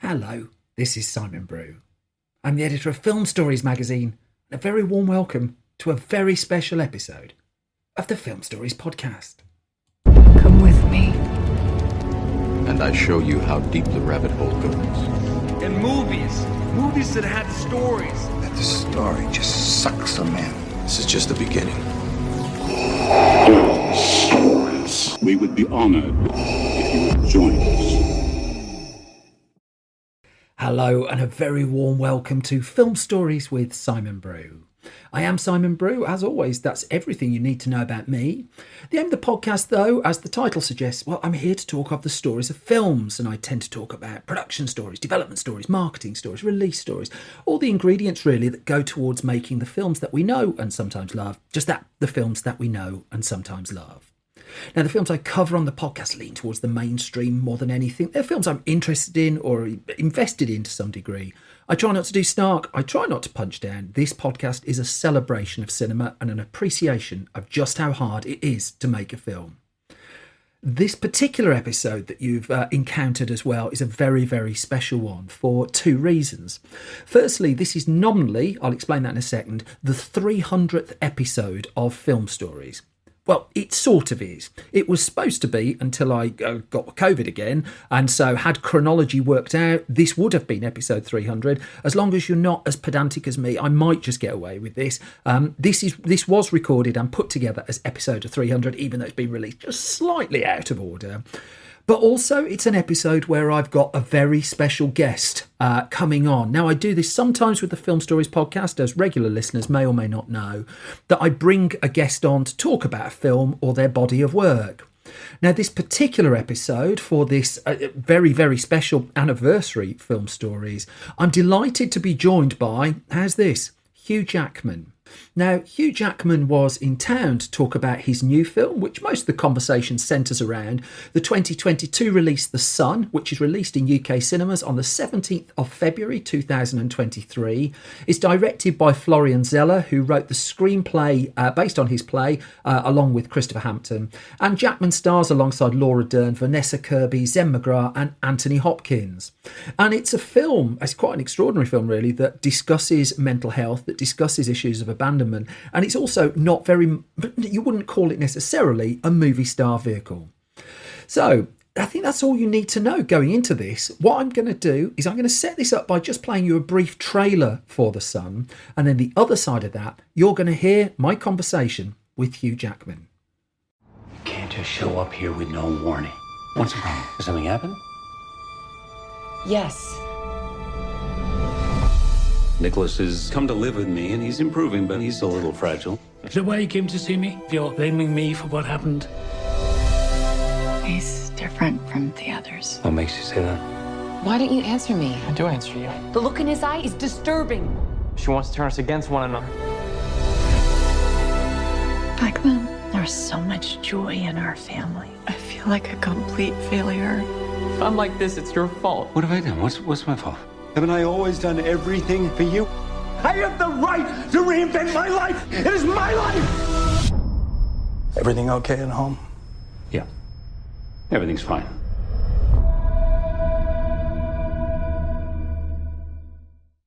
Hello, this is Simon Brew. I'm the editor of Film Stories magazine, and a very warm welcome to a very special episode of the Film Stories podcast. Come with me. And I show you how deep the rabbit hole goes. And movies that had stories. That the story just sucks them in. This is just the beginning. Stories. We would be honored if you would join us. Hello and a very warm welcome to Film Stories with Simon Brew. I am Simon Brew. As always, that's everything you need to know about me. The aim of the podcast, though, as the title suggests, well, I'm here to talk of the stories of films, and I tend to talk about production stories, development stories, marketing stories, release stories, all the ingredients really that go towards making the films that we know and sometimes love, just that, the films that we know and sometimes love. Now, the films I cover on the podcast lean towards the mainstream more than anything. They're films I'm interested in or invested in to some degree. I try not to do snark. I try not to punch down. This podcast is a celebration of cinema and an appreciation of just how hard it is to make a film. This particular episode that you've encountered as well is a very, very special one for two reasons. Firstly, this is nominally, I'll explain that in a second, the 300th episode of Film Stories. Well, it sort of is. It was supposed to be until I got COVID again, and so had chronology worked out, this would have been episode 300. As long as you're not as pedantic as me, I might just get away with this. This was recorded and put together as episode 300, even though it's been released just slightly out of order. But also, it's an episode where I've got a very special guest coming on. Now, I do this sometimes with the Film Stories podcast, as regular listeners may or may not know, that I bring a guest on to talk about a film or their body of work. Now, this particular episode for this very, very special anniversary Film Stories, I'm delighted to be joined by, how's this, Hugh Jackman. Now, Hugh Jackman was in town to talk about his new film, which most of the conversation centres around, the 2022 release The Sun, which is released in UK cinemas on the 17th of February 2023. It's directed by Florian Zeller, who wrote the screenplay based on his play, along with Christopher Hampton. And Jackman stars alongside Laura Dern, Vanessa Kirby, Zen McGrath and Anthony Hopkins. And it's a film, it's quite an extraordinary film really, that discusses mental health, that discusses issues of abandonment, and it's also not very, you wouldn't call it necessarily a movie star vehicle. So I think that's all you need to know going into this. What I'm going to do is I'm going to set this up by just playing you a brief trailer for The Sun, and then the other side of that, you're going to hear my conversation with Hugh Jackman. You can't just show up here with no warning. What's the problem? Did something happen? Yes. Nicholas has come to live with me, and he's improving, but he's a little fragile. Is that why you came to see me? You're blaming me for what happened? He's different from the others. What makes you say that? Why don't you answer me? I do answer you. The look in his eye is disturbing. She wants to turn us against one another. Back then, there was so much joy in our family. I feel like a complete failure. If I'm like this, it's your fault. What have I done? What's my fault? Haven't I always done everything for you? I have the right to reinvent my life. It is my life. Everything okay at home? Yeah. Everything's fine.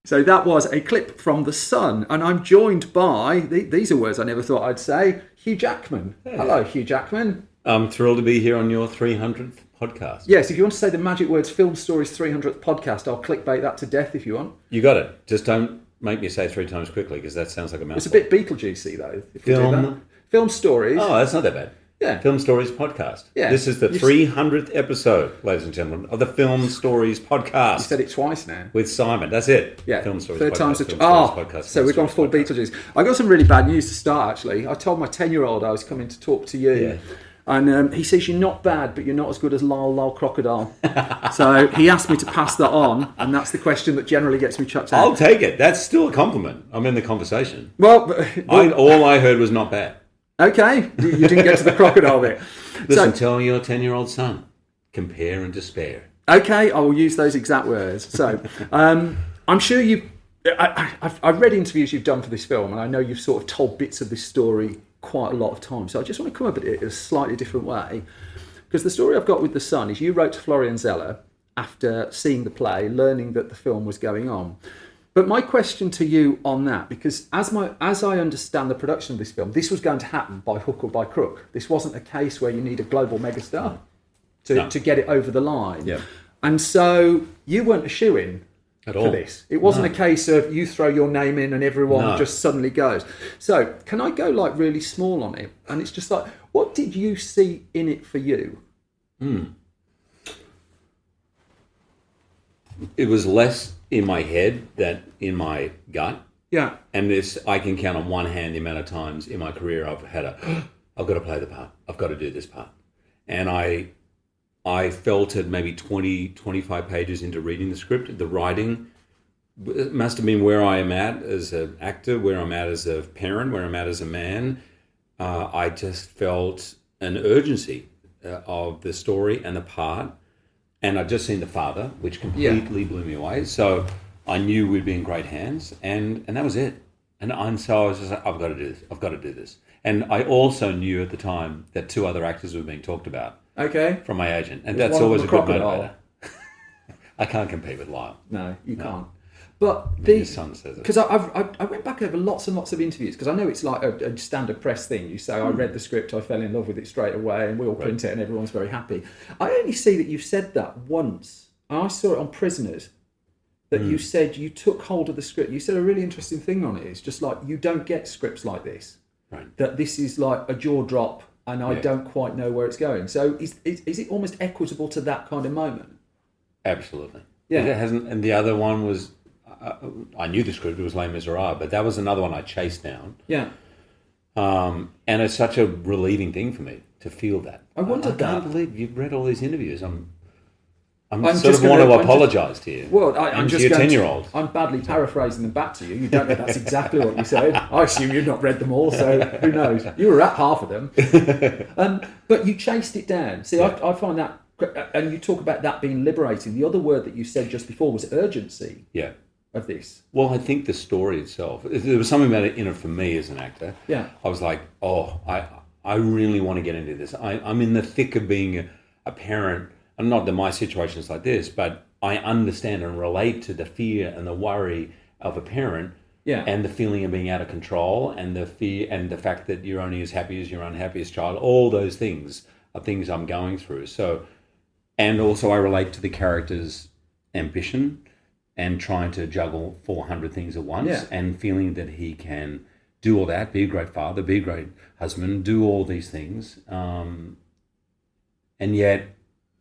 So that was a clip from The Sun, and I'm joined by, these are words I never thought I'd say, Hugh Jackman. Hey. Hello, Hugh Jackman. I'm thrilled to be here on your 300th podcast. Yes, if you want to say the magic words Film Stories 300th podcast, I'll clickbait that to death if you want. You got it. Just don't make me say 3 times quickly, because that sounds like a mouthful. It's a bit Beetlejuicy though. If you do that. Film Stories. Oh, that's not that bad. Yeah. Film Stories podcast. Yeah. This is the 300th episode, ladies and gentlemen, of the Film Stories podcast. You said it twice now. With Simon. That's it. Yeah. Film Stories Third podcast. time's Film a podcast. So we've gone full Beetlejuice. I got some really bad news to start, actually. I told my 10-year-old I was coming to talk to you. Yeah. And he says, you're not bad, but you're not as good as Lol Lol Crocodile. So he asked me to pass that on, and that's the question that generally gets me chucked out. I'll take it. That's still a compliment. I'm in the conversation. Well, all I heard was not bad. Okay, you didn't get to the crocodile bit. Listen, tell your 10-year-old son, compare and despair. Okay, I will use those exact words. So I'm sure I've read interviews you've done for this film, and I know you've sort of told bits of this story quite a lot of times. So I just want to come up at it in a slightly different way, because the story I've got with The Sun is you wrote to Florian Zeller, after seeing the play, learning that the film was going on. But my question to you on that, because as I understand the production of this film, this was going to happen by hook or by crook. This wasn't a case where you need a global megastar to get it over the line. Yeah. And so you weren't a shoo-in for this. It wasn't a case of you throw your name in and everyone just suddenly goes. So can I go like really small on it? And it's just like, what did you see in it for you? It was less in my head than in my gut. Yeah. And this, I can count on one hand the amount of times in my career I've got to play the part. I've got to do this part. And I felt it maybe 20, 25 pages into reading the script. The writing must have been where I am at as an actor, where I'm at as a parent, where I'm at as a man. I just felt an urgency of the story and the part. And I'd just seen The Father, which completely blew me away. So I knew we'd be in great hands. And that was it. And so I was just like, I've got to do this. I've got to do this. And I also knew at the time that 2 other actors were being talked about. Okay. From my agent. And that's always a good motivator. I can't compete with Lyle. No, you can't. But his son says it. Because I went back over lots and lots of interviews, because I know it's like a standard press thing. You say, I read the script, I fell in love with it straight away, and we all print it and everyone's very happy. I only see that you've said that once. I saw it on Prisoners, that you said you took hold of the script. You said a really interesting thing on it. It's just like, you don't get scripts like this. Right. That this is like a jaw drop, and I don't quite know where it's going. So is it almost equitable to that kind of moment? Absolutely. Yeah. It hasn't, and the other one was, I knew the script, it was Les Miserables, but that was another one I chased down. Yeah. And it's such a relieving thing for me to feel that. I can't believe you've read all these interviews. I sort of want to apologise to you. Well, I'm just your 10-year-old. I'm badly paraphrasing them back to you. You don't know that's exactly what you said. I assume you've not read them all, so who knows? You were at half of them. But you chased it down. See, I find that, and you talk about that being liberating. The other word that you said just before was urgency. Yeah. Of this. Well, I think the story itself, there was something about it in it for me as an actor. Yeah. I was like, I really want to get into this. I'm in the thick of being a parent. And not that my situation is like this, but I understand and relate to the fear and the worry of a parent. Yeah. And the feeling of being out of control, and the fear and the fact that you're only as happy as your unhappiest child. All those things are things I'm going through. So, and also I relate to the character's ambition and trying to juggle 400 things at once, and feeling that he can do all that, be a great father, be a great husband, do all these things. And yet,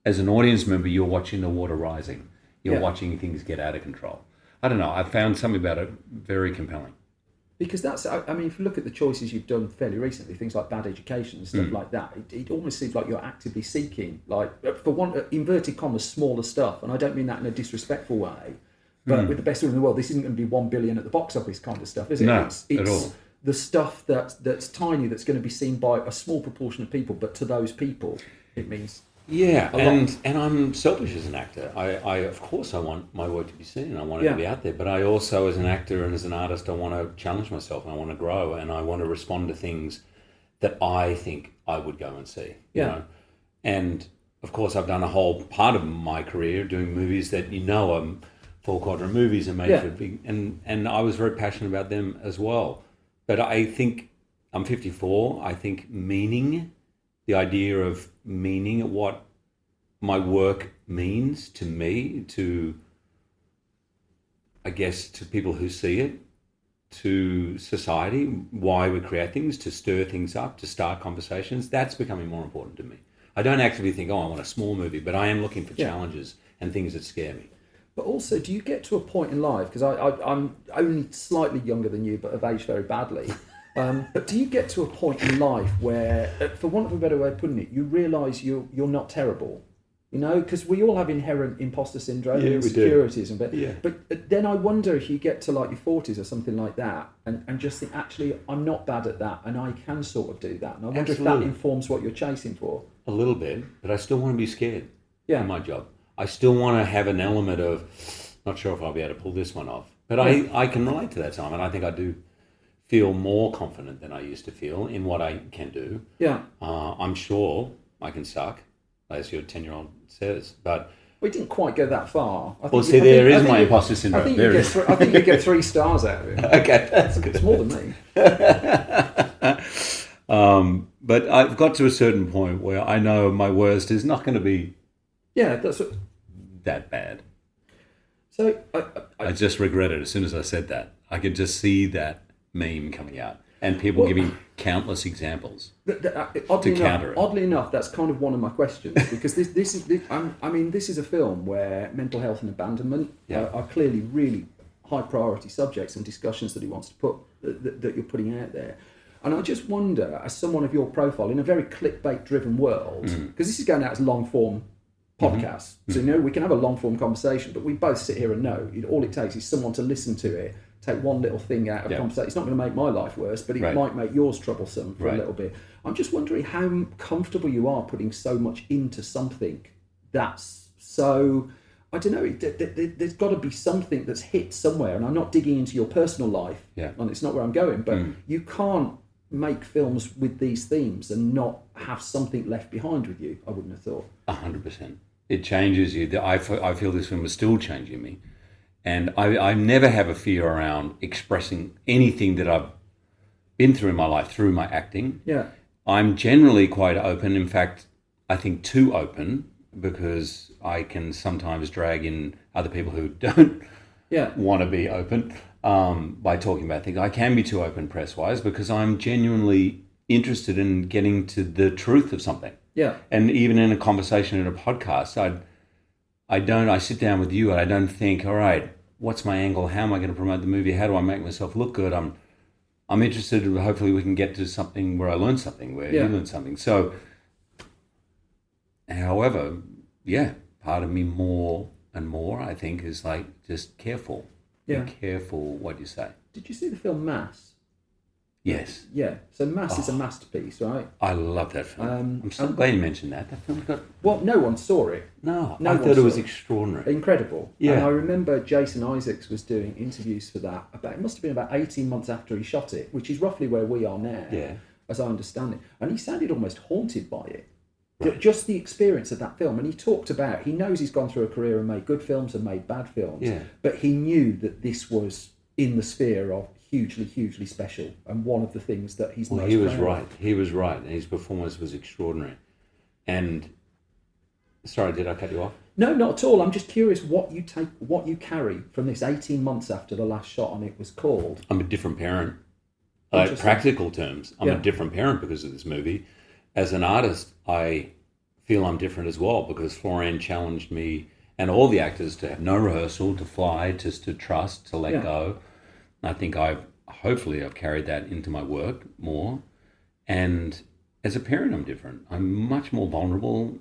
as an audience member, you're watching the water rising. You're watching things get out of control. I don't know. I found something about it very compelling. Because that's, I mean, if you look at the choices you've done fairly recently, things like Bad Education and stuff like that, it almost seems like you're actively seeking, like, for one, inverted commas, smaller stuff. And I don't mean that in a disrespectful way. But with the best film in the world, this isn't going to be 1 billion at the box office kind of stuff, is it? No, it's at all. The stuff that's tiny, that's going to be seen by a small proportion of people, but to those people, it means and I'm selfish as an actor. I of course I want my work to be seen. I want it to be out there. But I also, as an actor and as an artist, I want to challenge myself, and I want to grow, and I want to respond to things that I think I would go and see. You know? And of course, I've done a whole part of my career doing movies that are 4-quadrant movies and made for big, and I was very passionate about them as well. But I think I'm 54. I think meaning, the idea of meaning, what my work means to me, to, I guess, to people who see it, to society, why we create things, to stir things up, to start conversations, that's becoming more important to me. I don't actively think, I want a small movie, but I am looking for challenges and things that scare me. But also, do you get to a point in life, because I'm only slightly younger than you, but have aged very badly, but do you get to a point in life where, for want of a better way of putting it, you realise you're not terrible? You know, because we all have inherent imposter syndrome and insecurities. But then I wonder if you get to like your 40s or something like that and just think, actually, I'm not bad at that and I can sort of do that. And I wonder if that informs what you're chasing for. A little bit, but I still want to be scared in my job. I still want to have an element of, not sure if I'll be able to pull this one off. But I can relate to that time, and I think I do feel more confident than I used to feel in what I can do. Yeah. I'm sure I can suck, as your 10-year-old says, but We didn't quite go that far. Well, see, there is my imposter syndrome. I think you get 3 stars out of it. Okay, that's good. It's more than me. But I've got to a certain point where I know my worst is not going to be that bad. So I just regret it as soon as I said that. I could just see that meme coming out and people giving countless examples to counter it. Oddly enough, that's kind of one of my questions, because this is a film where mental health and abandonment are clearly really high priority subjects and discussions that he wants to put that you're putting out there. And I just wonder, as someone of your profile in a very clickbait driven world, because this is going out as long form podcast, so we can have a long form conversation, but we both sit here and know all it takes is someone to listen to it, take one little thing out of conversation. It's not going to make my life worse, but it might make yours troublesome for a little bit. I'm just wondering how comfortable you are putting so much into something that's so, I don't know, there's got to be something that's hit somewhere, and I'm not digging into your personal life, and it's not where I'm going, but you can't make films with these themes and not have something left behind with you, I wouldn't have thought. 100%. It changes you. I feel this film is still changing me. And I never have a fear around expressing anything that I've been through in my life through my acting. Yeah. I'm generally quite open. In fact, I think too open, because I can sometimes drag in other people who don't want to be open by talking about things. I can be too open press-wise because I'm genuinely interested in getting to the truth of something. Yeah. And even in a conversation in a podcast, I sit down with you and I don't think, all right, what's my angle? How am I going to promote the movie? How do I make myself look good? I'm interested. Hopefully we can get to something where I learn something, where you learn something. So, however, part of me more and more, I think, is like, just careful. Be careful what you say. Did you see the film Mass? Yes. Yeah. So Mass is a masterpiece, right? I love that film. I'm so glad you mentioned that. That film got... Well, no one saw it. No I thought it was extraordinary. Incredible. Yeah. And I remember Jason Isaacs was doing interviews for that. It must have been about 18 months after he shot it, which is roughly where we are now, as I understand it. And he sounded almost haunted by it. Right. Just the experience of that film. And he talked about, he knows he's gone through a career and made good films and made bad films. Yeah. But he knew that this was in the sphere of hugely, hugely special, and one of the things that he's most proud of. He was right, and his performance was extraordinary. And sorry, did I cut you off? No, not at all. I'm just curious what you carry from this 18 months after the last shot on it was called. I'm a different parent. Practical terms, I'm a different parent because of this movie. As an artist, I feel I'm different as well, because Florian challenged me and all the actors to have no rehearsal, to fly, just to trust, to let go. I think I've carried that into my work more. And as a parent, I'm different. I'm much more vulnerable.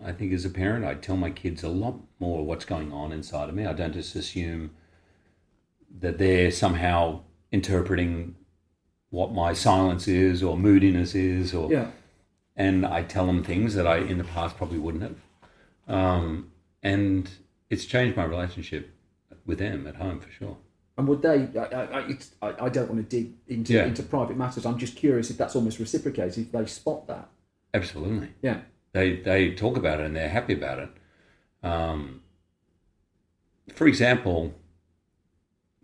I think as a parent, I tell my kids a lot more what's going on inside of me. I don't just assume that they're somehow interpreting what my silence is or moodiness is. And I tell them things that I, in the past, probably wouldn't have. And it's changed my relationship with them at home, for sure. And would they? I don't want to dig into private matters. I'm just curious if that's almost reciprocated, if they spot that. Absolutely. Yeah. They talk about it and they're happy about it. For example,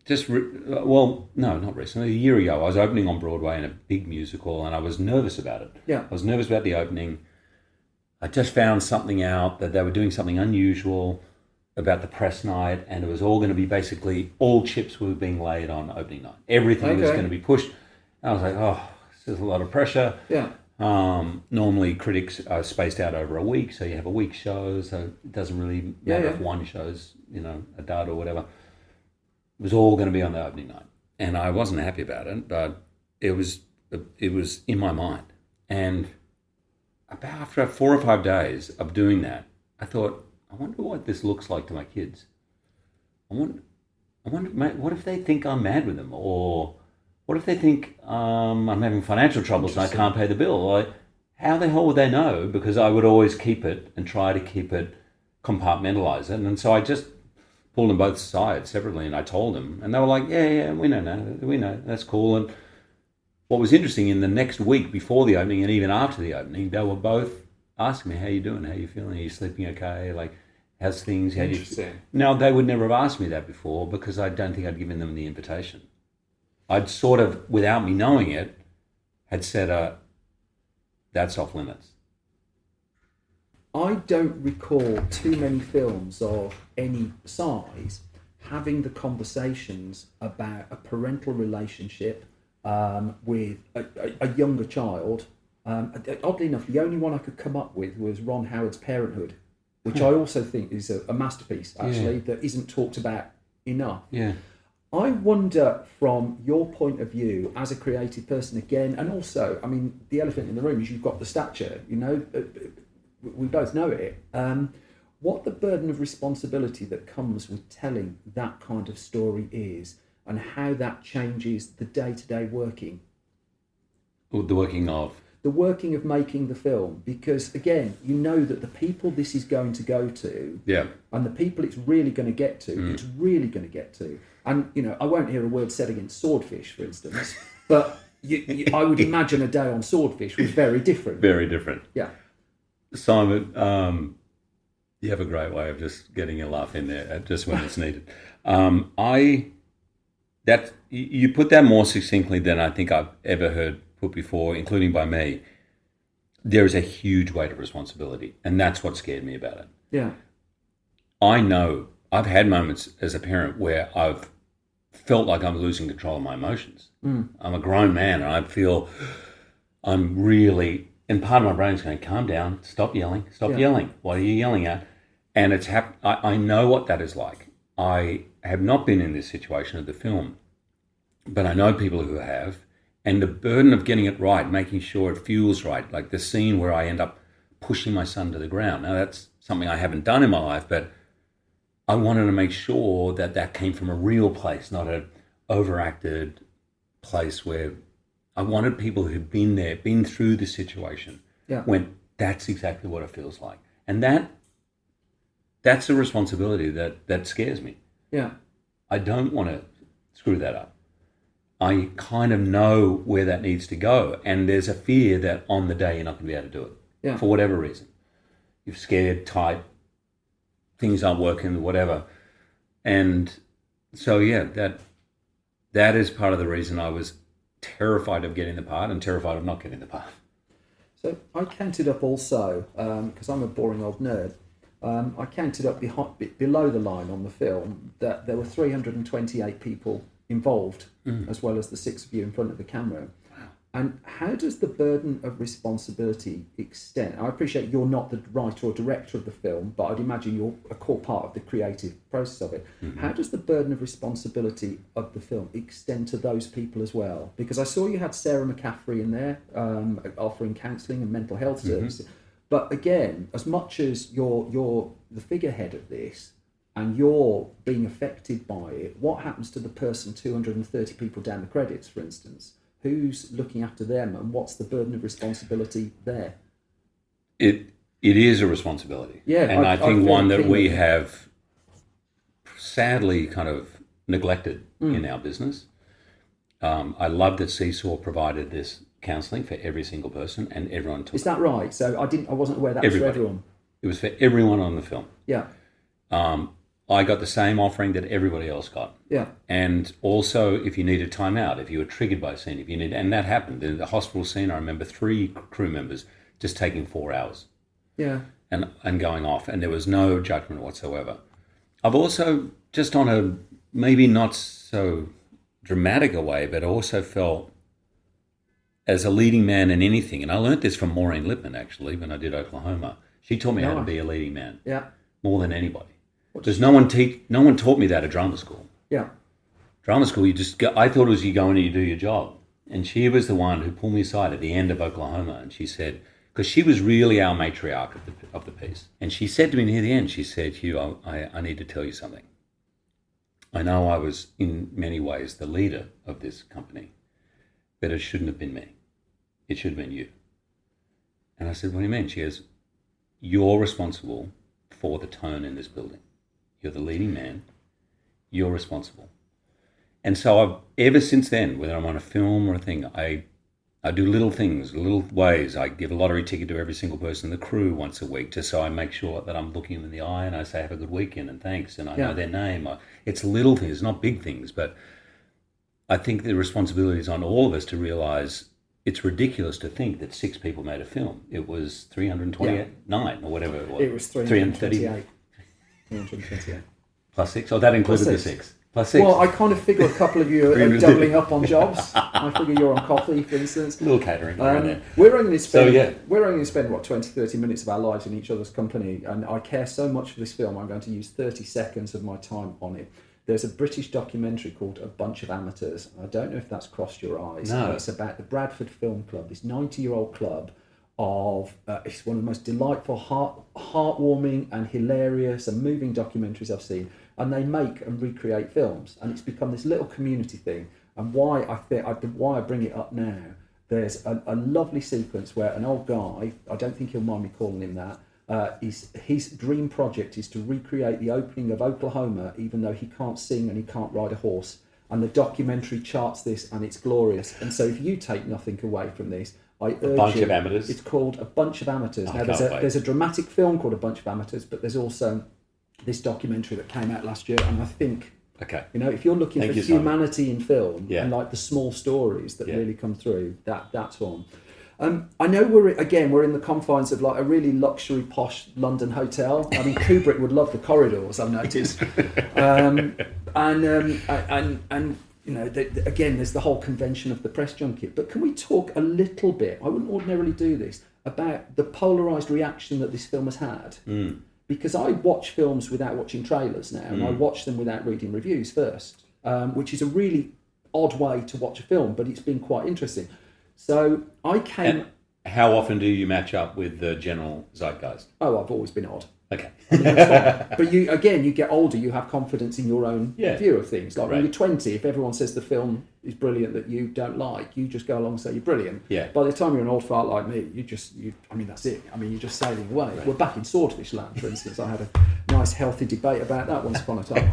not recently. A year ago, I was opening on Broadway in a big musical, and I was nervous about it. Yeah. I was nervous about the opening. I just found something out that they were doing something unusual about the press night, and it was all going to be basically all chips were being laid on opening night. Everything was going to be pushed. And I was like, this is a lot of pressure. Yeah. Normally critics are spaced out over a week, so you have a week show, so it doesn't really matter if one show's, a dud or whatever. It was all going to be on the opening night. And I wasn't happy about it, but it was in my mind. And about after 4 or 5 days of doing that, I thought, I wonder what this looks like to my kids. I wonder, what if they think I'm mad with them? Or what if they think I'm having financial troubles and I can't pay the bill? How the hell would they know? Because I would always keep it and try to keep it, compartmentalize it. And so I just pulled them both sides separately and I told them. And they were like, yeah, we know, that's cool. And what was interesting, in the next week before the opening and even after the opening, they were both asking me, how you doing? How you feeling? Are you sleeping okay? How's things? How do you... Interesting. Now, they would never have asked me that before because I don't think I'd given them the invitation. I'd sort of, without me knowing it, had said, that's off limits. I don't recall too many films of any size having the conversations about a parental relationship with a younger child. Oddly enough, the only one I could come up with was Ron Howard's Parenthood, which I also think is a masterpiece, actually, that isn't talked about enough. Yeah. I wonder, from your point of view as a creative person again, and also, I mean, the elephant in the room is you've got the stature, you know, we both know it. What the burden of responsibility that comes with telling that kind of story is, and how that changes the day-to-day working. The working of? The working of making the film, because again, you know that the people this is going to go to, and the people it's really going to get to, it's really going to get to. And, you know, I won't hear a word said against Swordfish, for instance, but I would imagine a day on Swordfish was very different. Very different. Yeah. Simon, you have a great way of just getting a laugh in there just when it's needed. You put that more succinctly than I think I've ever heard put before, including by me. There is a huge weight of responsibility, and that's what scared me about it. Yeah. I know I've had moments as a parent where I've felt like I'm losing control of my emotions. I'm a grown man, and I feel I'm really... And part of my brain's going, calm down, stop yelling, yelling. What are you yelling at? And it's I know what that is like. I have not been in this situation of the film, but I know people who have. And the burden of getting it right, making sure it feels right, like the scene where I end up pushing my son to the ground. Now, that's something I haven't done in my life, but I wanted to make sure that that came from a real place, not an overacted place where... I wanted people who'd been there, been through the situation, went, that's exactly what it feels like. And that's a responsibility that scares me. Yeah. I don't want to screw that up. I kind of know where that needs to go. And there's a fear that on the day you're not going to be able to do it for whatever reason. You're scared, tight, things aren't working, whatever. And so, that is part of the reason I was terrified of getting the part and terrified of not getting the part. So I counted up also, because I'm a boring old nerd, I counted up below the line on the film that there were 328 people involved, as well as the 6 of you in front of the camera. Wow. And how does the burden of responsibility extend? I appreciate you're not the writer or director of the film, but I'd imagine you're a core part of the creative process of it. How does the burden of responsibility of the film extend to those people as well? Because I saw you had Sarah McCaffrey in there, offering counselling and mental health services. But again, as much as you're the figurehead of this, and you're being affected by it, what happens to the person 230 people down the credits, for instance? Who's looking after them, and what's the burden of responsibility there? It is a responsibility. Yeah, and I think one that we have sadly kind of neglected in our business. I love that Seesaw provided this counselling for every single person, and everyone took it. Is that right? So I wasn't aware that was for everyone. It was for everyone on the film. Yeah. I got the same offering that everybody else got. Yeah. And also, if you needed time out, if you were triggered by a scene, and that happened. In the hospital scene, I remember 3 crew members just taking 4 hours. Yeah. And going off, and there was no judgment whatsoever. I've also, just on a maybe not so dramatic a way, but also felt as a leading man in anything, and I learned this from Maureen Lipman, actually, when I did Oklahoma. She taught me how to be a leading man. Yeah. More than anybody. Because no one taught me that at drama school. Yeah. Drama school, I thought it was you go in and you do your job. And she was the one who pulled me aside at the end of Oklahoma, and she said, because she was really our matriarch of the piece. And she said to me near the end, she said, Hugh, I need to tell you something. I know I was in many ways the leader of this company, but it shouldn't have been me. It should have been you. And I said, what do you mean? She goes, you're responsible for the tone in this building. You're the leading man. You're responsible. And so ever since then, whether I'm on a film or a thing, I do little things, little ways. I give a lottery ticket to every single person in the crew once a week, just so I make sure that I'm looking them in the eye and I say, have a good weekend and thanks, and I know their name. It's little things, not big things, but I think the responsibility is on all of us to realise it's ridiculous to think that 6 people made a film. It was 329 or whatever it was. It was 338. 328. Plus 6? Oh, that included the 6. Plus 6. Well, I kind of figure a couple of you are doubling up on jobs. I figure you're on coffee, for instance. A little catering around there. We're only going to spend, what, 20, 30 minutes of our lives in each other's company, and I care so much for this film, I'm going to use 30 seconds of my time on it. There's a British documentary called A Bunch of Amateurs. I don't know if that's crossed your eyes. No. It's about the Bradford Film Club, this 90-year-old club of, it's one of the most delightful, heartwarming and hilarious and moving documentaries I've seen. And they make and recreate films. And it's become this little community thing. And why I bring it up now, there's a lovely sequence where an old guy, I don't think he'll mind me calling him that, his dream project is to recreate the opening of Oklahoma, even though he can't sing and he can't ride a horse. And the documentary charts this, and it's glorious. And so if you take nothing away from this, I urge you. A Bunch of Amateurs. It's called A Bunch of Amateurs. Now there's a dramatic film called A Bunch of Amateurs, but there's also this documentary that came out last year, and I think, if you're looking for humanity in film and like the small stories that really come through, that's one. I know we're in the confines of like a really luxury posh London hotel. I mean, Kubrick would love the corridors, I've noticed. Again, there's the whole convention of the press junket. But can we talk a little bit, I wouldn't ordinarily do this, about the polarised reaction that this film has had? Because I watch films without watching trailers now, and I watch them without reading reviews first, which is a really odd way to watch a film, but it's been quite interesting. So I came... And how often do you match up with the general zeitgeist? Oh, I've always been odd. Okay. I mean, that's fine. But you get older, you have confidence in your own view of things. Like when you're 20, if everyone says the film is brilliant that you don't like, you just go along and say you're brilliant. Yeah. By the time you're an old fart like me, that's it. I mean, you're just sailing away. Right. We're back in Swordfish Land, for instance. I had a nice, healthy debate about that once upon a time.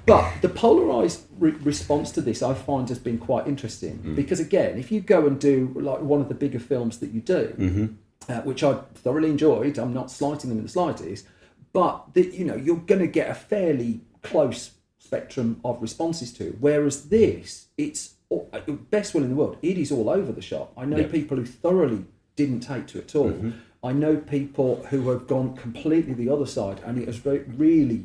But the polarised response to this, I find, has been quite interesting. Because, again, if you go and do like one of the bigger films that you do, which I thoroughly enjoyed. I'm not slighting them in the slightest, but you're going to get a fairly close spectrum of responses to. Whereas this, it's best will in the world. It is all over the shop. I know people who thoroughly didn't take to it at all. I know people who have gone completely the other side, and it has really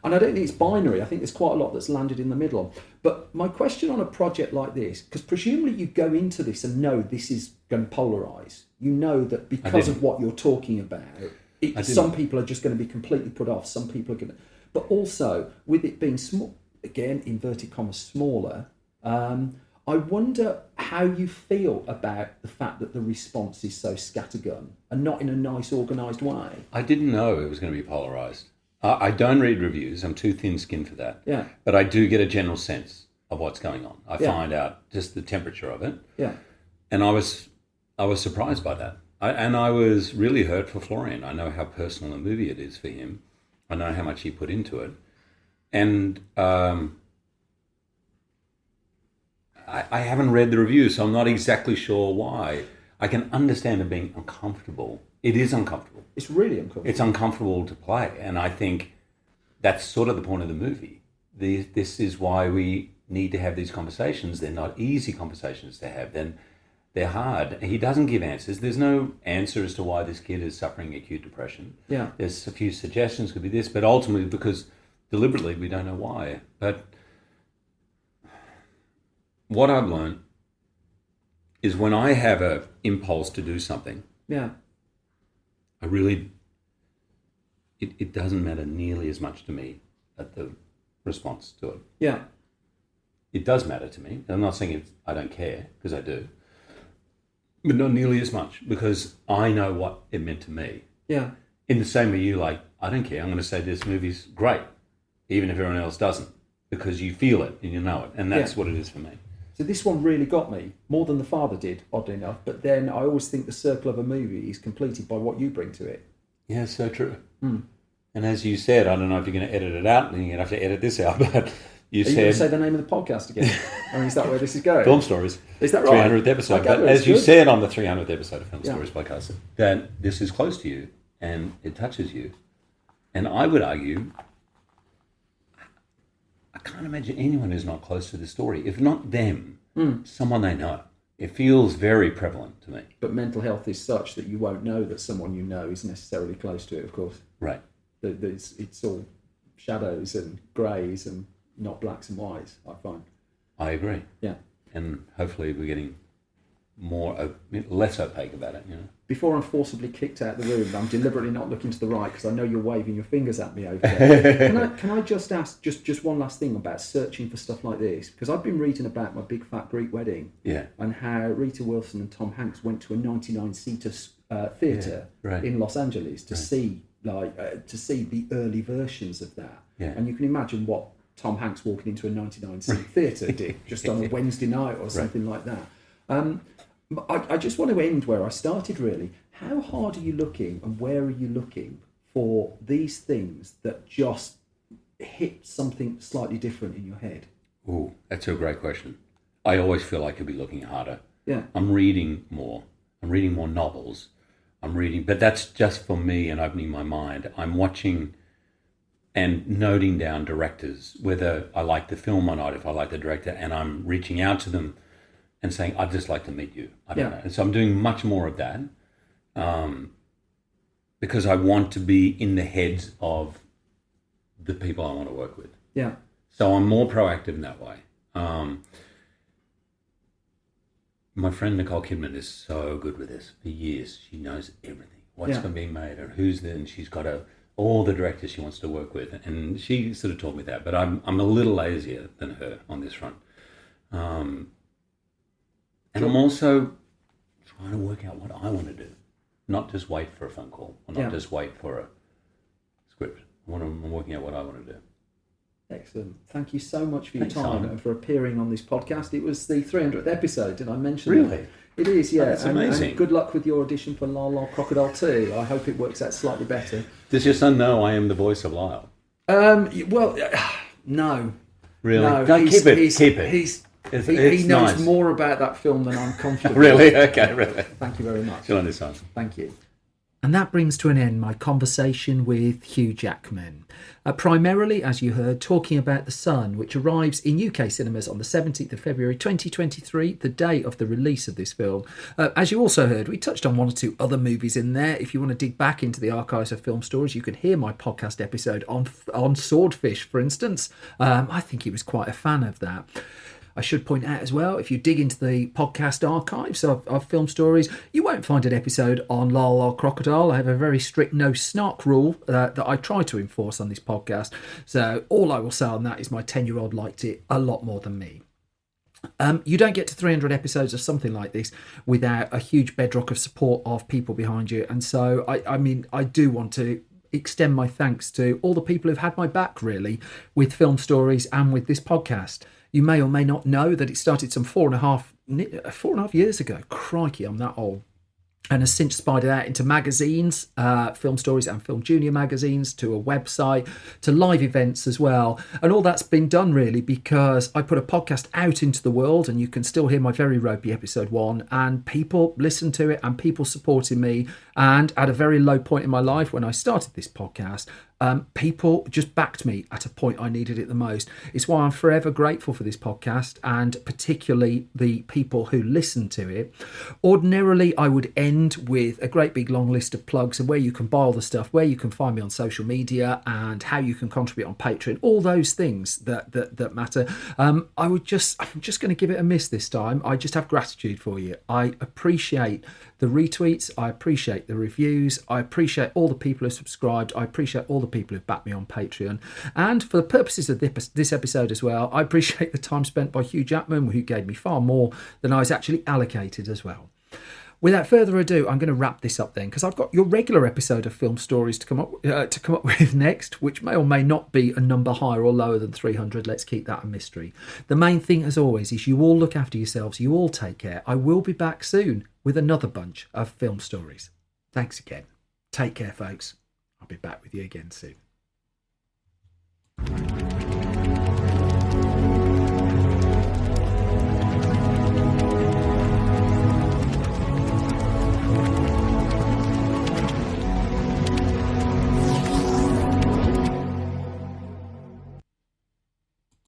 and I don't think it's binary. I think there's quite a lot that's landed in the middle. But my question on a project like this, because presumably you go into this and know this is going to polarise. You know that because of what you're talking about, some people are just going to be completely put off. Some people are going to... But also, with it being small, again, inverted commas, smaller, I wonder how you feel about the fact that the response is so scattergun and not in a nice, organised way. I didn't know it was going to be polarised. I don't read reviews. I'm too thin-skinned for that. Yeah. But I do get a general sense of what's going on. I find out just the temperature of it. Yeah. And I was surprised by that. And I was really hurt for Florian. I know how personal a movie it is for him. I know how much he put into it. And I haven't read the reviews, so I'm not exactly sure why. I can understand it being uncomfortable. It is uncomfortable. It's really uncomfortable. It's uncomfortable to play. And I think that's sort of the point of the movie. This is why we need to have these conversations. They're not easy conversations to have. Then they're hard. He doesn't give answers. There's no answer as to why this kid is suffering acute depression. Yeah. There's a few suggestions, could be this, but ultimately because deliberately we don't know why. But what I've learned is when I have an impulse to do something, I really, it doesn't matter nearly as much to me at the response to it. Yeah. It does matter to me. I'm not saying I don't care, because I do. But not nearly as much, because I know what it meant to me. Yeah. In the same way you I don't care. I'm going to say this movie's great, even if everyone else doesn't, because you feel it and you know it. And that's what it is for me. So this one really got me, more than The Father did, oddly enough. But then I always think the circle of a movie is completed by what you bring to it. Yeah, so true. And as you said, I don't know if you're going to edit it out, and you're going to have to edit this out, but You Are you going to say the name of the podcast again? I mean, is that where this is going? Film Stories. Is that right? 300th episode. Okay, But well, as you good. said on the 300th episode of Film Yeah. Stories podcast, that this is close to you and it touches you. And I would argue, I can't imagine anyone who's not close to the story. If not them, someone they know. It feels very prevalent to me. But mental health is such that you won't know that someone you know is necessarily close to it, of course. Right. It's all shadows and greys and not blacks and whites, I find. I agree. Yeah. And hopefully we're getting less opaque about it, you know. Before I'm forcibly kicked out of the room, I'm deliberately not looking to the right because I know you're waving your fingers at me over there. Can I just ask just one last thing about searching for stuff like this? Because I've been reading about My Big Fat Greek Wedding, Yeah. and how Rita Wilson and Tom Hanks went to a 99-seater theatre right. in Los Angeles to see to see the early versions of that. Yeah. And you can imagine what Tom Hanks walking into a 99-seat theatre did just on a Wednesday night or something like that. I just want to end where I started, really. How hard are you looking and where are you looking for these things that just hit something slightly different in your head? Ooh, that's a great question. I always feel I could be looking harder. Yeah. I'm reading more. I'm reading more novels. But that's just for me and opening my mind. I'm watching and noting down directors, whether I like the film or not, if I like the director, and I'm reaching out to them and saying, I'd just like to meet you. I don't know. And so I'm doing much more of that because I want to be in the heads of the people I want to work with. Yeah. So I'm more proactive in that way. My friend Nicole Kidman is so good with this. For years, she knows everything. What's going to be made and who's there, and she's got all the directors she wants to work with. And she sort of taught me that. But I'm a little lazier than her on this front. And I'm also trying to work out what I want to do. Not just wait for a phone call or not just wait for a script. I'm working out what I want to do. Excellent. Thank you so much for your Thanks, time Simon. and for appearing on this podcast. It was the 300th episode, did I mention Really? that? It is, yeah. That's amazing. And good luck with your audition for La La Crocodile 2. I hope it works out slightly better. Does your son know I am the voice of Lyle? Well, no. Really? No, No, keep it. He knows nice. more about that film than I'm comfortable Really? with. Okay, really. Thank you very much. Still on this time. Thank you. And that brings to an end my conversation with Hugh Jackman. Primarily, as you heard, talking about The Sun, which arrives in UK cinemas on the 17th of February 2023, the day of the release of this film. As you also heard, we touched on one or two other movies in there. If you want to dig back into the archives of film stories, you can hear my podcast episode on Swordfish, for instance. I think he was quite a fan of that. I should point out as well, if you dig into the podcast archives of film stories, you won't find an episode on La La Crocodile. I have a very strict no snuck rule that I try to enforce on this podcast. So all I will say on that is my 10-year-old liked it a lot more than me. You don't get to 300 episodes of something like this without a huge bedrock of support of people behind you. And so, I do want to extend my thanks to all the people who've had my back, really, with film stories and with this podcast. You may or may not know that it started some 4.5 years ago. Crikey, I'm that old. And has since spidered out into magazines, Film Stories and Film Junior magazines, to a website, to live events as well. And all that's been done really because I put a podcast out into the world, and you can still hear my very ropey episode 1, and people listen to it and people supporting me. And at a very low point in my life when I started this podcast, people just backed me at a point I needed it the most. It's why I'm forever grateful for this podcast, and particularly the people who listen to it. Ordinarily, I would end with a great big long list of plugs and where you can buy all the stuff, where you can find me on social media, and how you can contribute on Patreon, all those things that matter. I'm just going to give it a miss this time. I just have gratitude for you. I appreciate the retweets, I appreciate the reviews, I appreciate all the people who subscribed, I appreciate all the people who've backed me on Patreon. And for the purposes of this episode as well, I appreciate the time spent by Hugh Jackman, who gave me far more than I was actually allocated as well. Without further ado, I'm going to wrap this up then, because I've got your regular episode of Film Stories to come up with next, which may or may not be a number higher or lower than 300. Let's keep that a mystery. The main thing, as always, is you all look after yourselves. You all take care. I will be back soon with another bunch of Film Stories. Thanks again. Take care, folks. I'll be back with you again soon.